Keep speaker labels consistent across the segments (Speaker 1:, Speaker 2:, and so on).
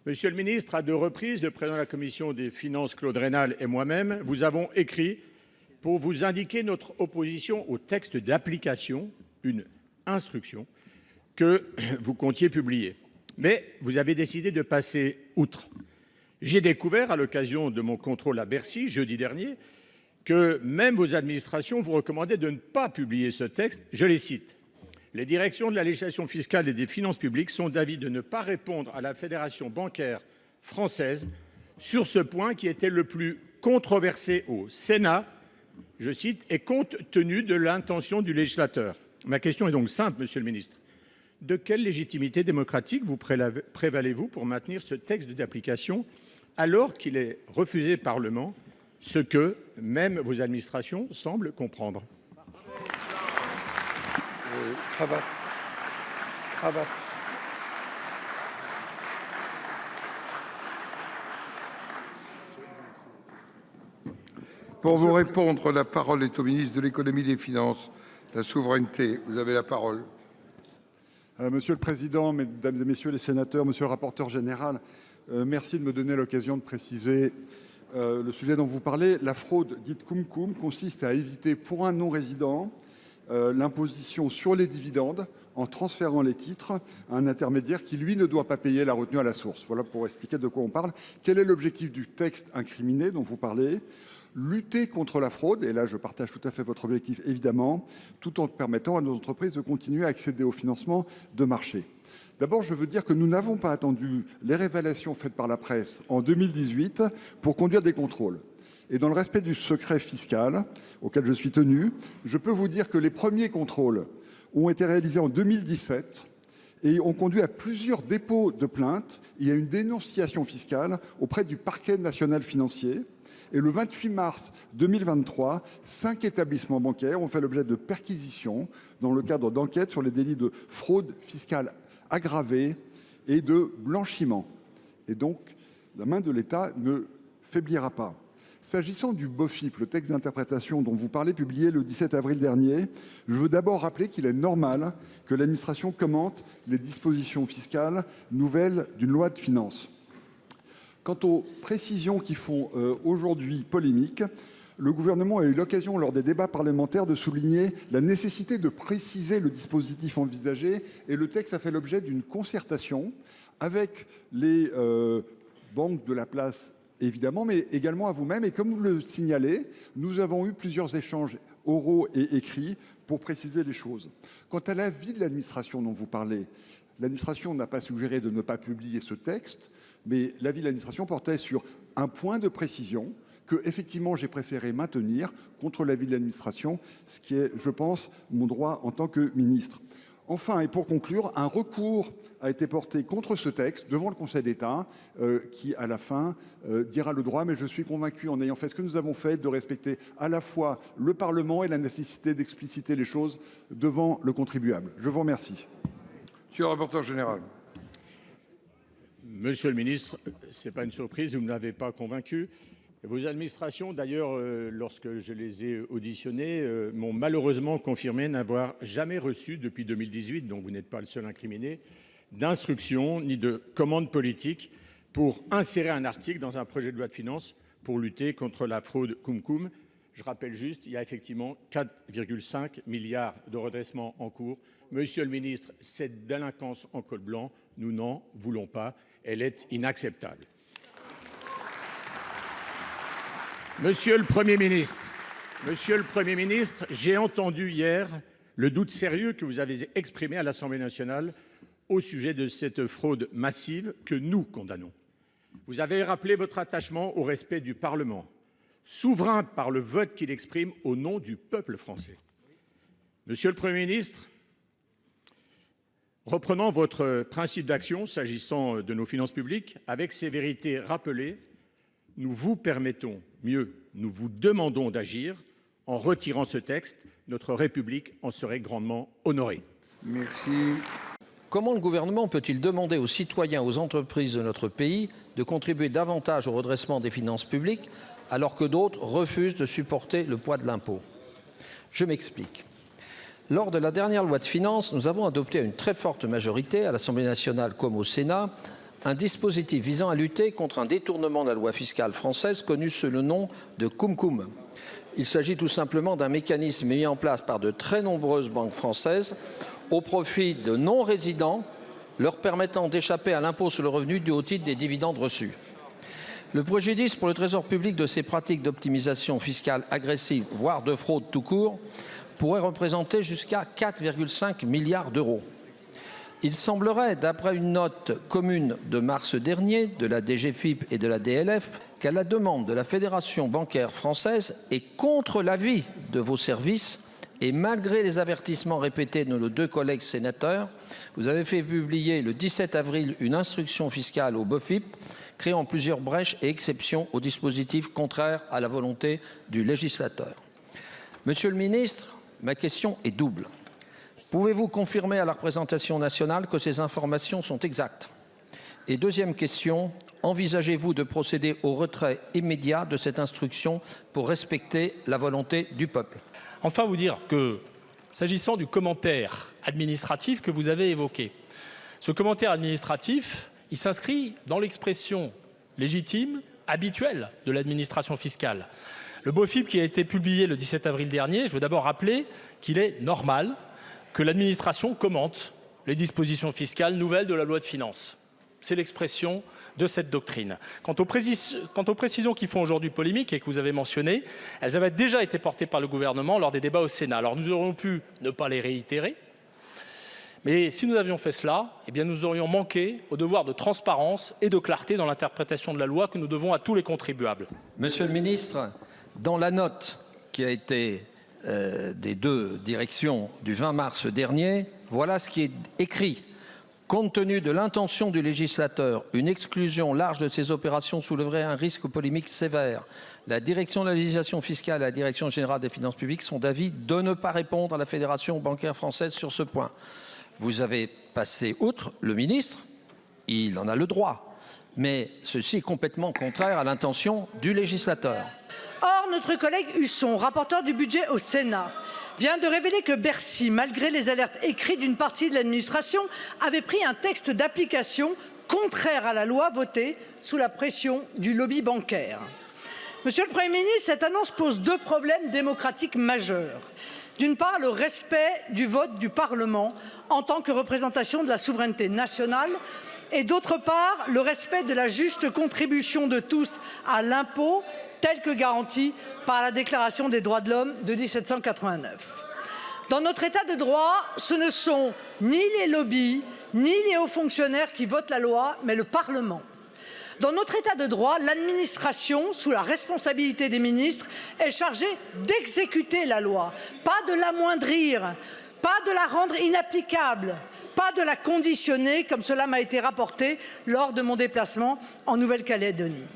Speaker 1: Monsieur le ministre, à deux reprises, le président de la commission des finances, Claude Raynal, et moi-même vous avons écrit pour vous indiquer notre opposition au texte d'application, une instruction, que vous comptiez publier. Mais vous avez décidé de passer outre. J'ai découvert, à l'occasion de mon contrôle à Bercy, jeudi dernier, que même vos administrations vous recommandaient de ne pas publier ce texte. Je les cite. Les directions de la législation fiscale et des finances publiques sont d'avis de ne pas répondre à la Fédération bancaire française sur ce point qui était le plus controversé au Sénat, je cite, et compte tenu de l'intention du législateur. Ma question est donc simple, monsieur le ministre. De quelle légitimité démocratique vous prévalez-vous pour maintenir ce texte d'application alors qu'il est refusé par le Parlement, ce que même vos administrations semblent comprendre?
Speaker 2: Pour vous répondre, la parole est au ministre de l'économie et des finances, de la souveraineté. Vous avez la parole.
Speaker 3: Monsieur le Président, Mesdames et Messieurs les sénateurs, Monsieur le rapporteur général, merci de me donner l'occasion de préciser le sujet dont vous parlez. La fraude dite CumCum consiste à éviter pour un non-résident l'imposition sur les dividendes en transférant les titres à un intermédiaire qui, lui, ne doit pas payer la retenue à la source. Voilà pour expliquer de quoi on parle. Quel est l'objectif du texte incriminé dont vous parlez ? Lutter contre la fraude, et là je partage tout à fait votre objectif évidemment, tout en permettant à nos entreprises de continuer à accéder au financement de marché. D'abord, je veux dire que nous n'avons pas attendu les révélations faites par la presse en 2018 pour conduire des contrôles. Et dans le respect du secret fiscal auquel je suis tenu, je peux vous dire que les premiers contrôles ont été réalisés en 2017 et ont conduit à plusieurs dépôts de plaintes et à une dénonciation fiscale auprès du parquet national financier. Et le 28 mars 2023, 5 établissements bancaires ont fait l'objet de perquisitions dans le cadre d'enquêtes sur les délits de fraude fiscale aggravée et de blanchiment. Et donc, la main de l'État ne faiblira pas. S'agissant du BOFIP, le texte d'interprétation dont vous parlez, publié le 17 avril dernier, je veux d'abord rappeler qu'il est normal que l'administration commente les dispositions fiscales nouvelles d'une loi de finances. Quant aux précisions qui font aujourd'hui polémique, le gouvernement a eu l'occasion lors des débats parlementaires de souligner la nécessité de préciser le dispositif envisagé et le texte a fait l'objet d'une concertation avec les banques de la place évidemment, mais également à vous-même. Et comme vous le signalez, nous avons eu plusieurs échanges oraux et écrits pour préciser les choses. Quant à l'avis de l'administration dont vous parlez, l'administration n'a pas suggéré de ne pas publier ce texte, mais l'avis de l'administration portait sur un point de précision que, effectivement, j'ai préféré maintenir contre l'avis de l'administration, ce qui est, je pense, mon droit en tant que ministre. Enfin, et pour conclure, un recours a été porté contre ce texte devant le Conseil d'État qui, à la fin, dira le droit. Mais je suis convaincu, en ayant fait ce que nous avons fait, de respecter à la fois le Parlement et la nécessité d'expliciter les choses devant le contribuable. Je vous remercie.
Speaker 2: Monsieur le rapporteur général.
Speaker 1: Monsieur le ministre, ce n'est pas une surprise, vous ne m'avez pas convaincu. Vos administrations, d'ailleurs, lorsque je les ai auditionnées, m'ont malheureusement confirmé n'avoir jamais reçu, depuis 2018, dont vous n'êtes pas le seul incriminé, d'instruction ni de commande politique pour insérer un article dans un projet de loi de finances pour lutter contre la fraude CumCum. Je rappelle juste, il y a effectivement 4,5 milliards de redressements en cours. Monsieur le ministre, cette délinquance en col blanc, nous n'en voulons pas. Elle est inacceptable. Monsieur le Premier ministre, j'ai entendu hier le doute sérieux que vous avez exprimé à l'Assemblée nationale au sujet de cette fraude massive que nous condamnons. Vous avez rappelé votre attachement au respect du Parlement, souverain par le vote qu'il exprime au nom du peuple français. Monsieur le Premier ministre, reprenant votre principe d'action s'agissant de nos finances publiques, avec ces vérités rappelées, nous vous permettons, mieux, nous vous demandons d'agir. En retirant ce texte, notre République en serait grandement honorée.
Speaker 2: Merci.
Speaker 4: Comment le gouvernement peut-il demander aux citoyens et aux entreprises de notre pays de contribuer davantage au redressement des finances publiques alors que d'autres refusent de supporter le poids de l'impôt? Je m'explique. Lors de la dernière loi de finances, nous avons adopté à une très forte majorité, à l'Assemblée nationale comme au Sénat, un dispositif visant à lutter contre un détournement de la loi fiscale française connu sous le nom de CumCum. Il s'agit tout simplement d'un mécanisme mis en place par de très nombreuses banques françaises au profit de non-résidents, leur permettant d'échapper à l'impôt sur le revenu dû au titre des dividendes reçus. Le préjudice pour le Trésor public de ces pratiques d'optimisation fiscale agressive, voire de fraude tout court, pourrait représenter jusqu'à 4,5 milliards d'euros. Il semblerait, d'après une note commune de mars dernier de la DGFiP et de la DLF, qu'à la demande de la Fédération bancaire française et contre l'avis de vos services, et malgré les avertissements répétés de nos deux collègues sénateurs, vous avez fait publier le 17 avril une instruction fiscale au BOFIP, créant plusieurs brèches et exceptions aux dispositifs contraires à la volonté du législateur. Monsieur le ministre, ma question est double. Pouvez-vous confirmer à la représentation nationale que ces informations sont exactes? Et deuxième question, envisagez-vous de procéder au retrait immédiat de cette instruction pour respecter la volonté du peuple?
Speaker 5: Enfin, vous dire que, s'agissant du commentaire administratif que vous avez évoqué, ce commentaire administratif, il s'inscrit dans l'expression légitime, habituelle de l'administration fiscale. Le BOFIP qui a été publié le 17 avril dernier, je veux d'abord rappeler qu'il est normal que l'administration commente les dispositions fiscales nouvelles de la loi de finances. C'est l'expression de cette doctrine. Quant aux précisions qui font aujourd'hui polémique et que vous avez mentionnées, elles avaient déjà été portées par le gouvernement lors des débats au Sénat. Alors nous aurions pu ne pas les réitérer, mais si nous avions fait cela, eh bien nous aurions manqué au devoir de transparence et de clarté dans l'interprétation de la loi que nous devons à tous les contribuables.
Speaker 4: Monsieur le ministre, dans la note qui a été des deux directions du 20 mars dernier, voilà ce qui est écrit. Compte tenu de l'intention du législateur, une exclusion large de ces opérations soulèverait un risque polémique sévère. La direction de la législation fiscale et la direction générale des finances publiques sont d'avis de ne pas répondre à la Fédération bancaire française sur ce point. Vous avez passé outre le ministre, il en a le droit, mais ceci est complètement contraire à l'intention du législateur.
Speaker 6: Or, notre collègue Husson, rapporteur du budget au Sénat, vient de révéler que Bercy, malgré les alertes écrites d'une partie de l'administration, avait pris un texte d'application contraire à la loi votée sous la pression du lobby bancaire. Monsieur le Premier ministre, cette annonce pose deux problèmes démocratiques majeurs. D'une part, le respect du vote du Parlement en tant que représentation de la souveraineté nationale, et d'autre part, le respect de la juste contribution de tous à l'impôt, tel que garanti par la Déclaration des droits de l'homme de 1789. Dans notre État de droit, ce ne sont ni les lobbies, ni les hauts fonctionnaires qui votent la loi, mais le Parlement. Dans notre État de droit, l'administration, sous la responsabilité des ministres, est chargée d'exécuter la loi, pas de l'amoindrir, pas de la rendre inapplicable, pas de la conditionner, comme cela m'a été rapporté lors de mon déplacement en Nouvelle-Calédonie.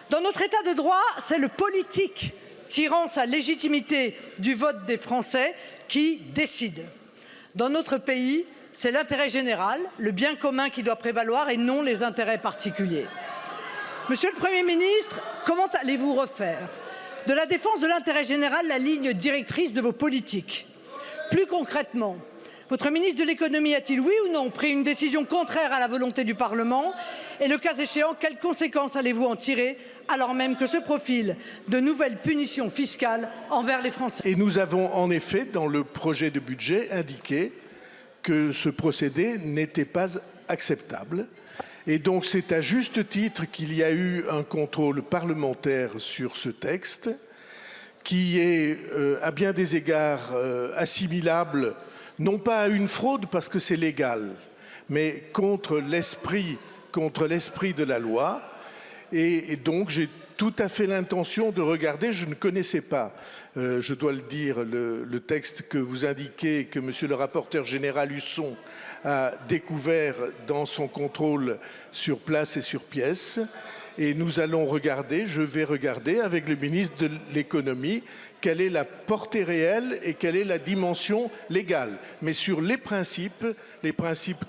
Speaker 6: Dans notre État de droit, c'est le politique, tirant sa légitimité du vote des Français, qui décide. Dans notre pays, c'est l'intérêt général, le bien commun qui doit prévaloir et non les intérêts particuliers. Monsieur le Premier ministre, comment allez-vous refaire de la défense de l'intérêt général la ligne directrice de vos politiques? Plus concrètement, votre ministre de l'économie a-t-il, oui ou non, pris une décision contraire à la volonté du Parlement? Et le cas échéant, quelles conséquences allez-vous en tirer, alors même que se profilent de nouvelles punitions fiscales envers les Français?
Speaker 7: Et nous avons en effet, dans le projet de budget, indiqué que ce procédé n'était pas acceptable. Et donc c'est à juste titre qu'il y a eu un contrôle parlementaire sur ce texte, qui est à bien des égards assimilable, non pas à une fraude parce que c'est légal, mais contre l'esprit de la loi. Et donc j'ai tout à fait l'intention de regarder, je ne connaissais pas, je dois le dire, le texte que vous indiquez, que monsieur le rapporteur général Husson a découvert dans son contrôle sur place et sur pièce. Et nous allons regarder, je vais regarder avec le ministre de l'économie quelle est la portée réelle et quelle est la dimension légale. Mais sur les principes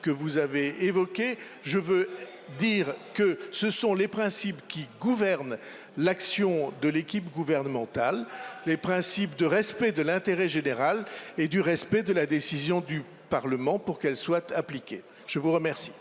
Speaker 7: que vous avez évoqués, je veux dire que ce sont les principes qui gouvernent l'action de l'équipe gouvernementale, les principes de respect de l'intérêt général et du respect de la décision du Parlement pour qu'elle soit appliquée. Je vous remercie.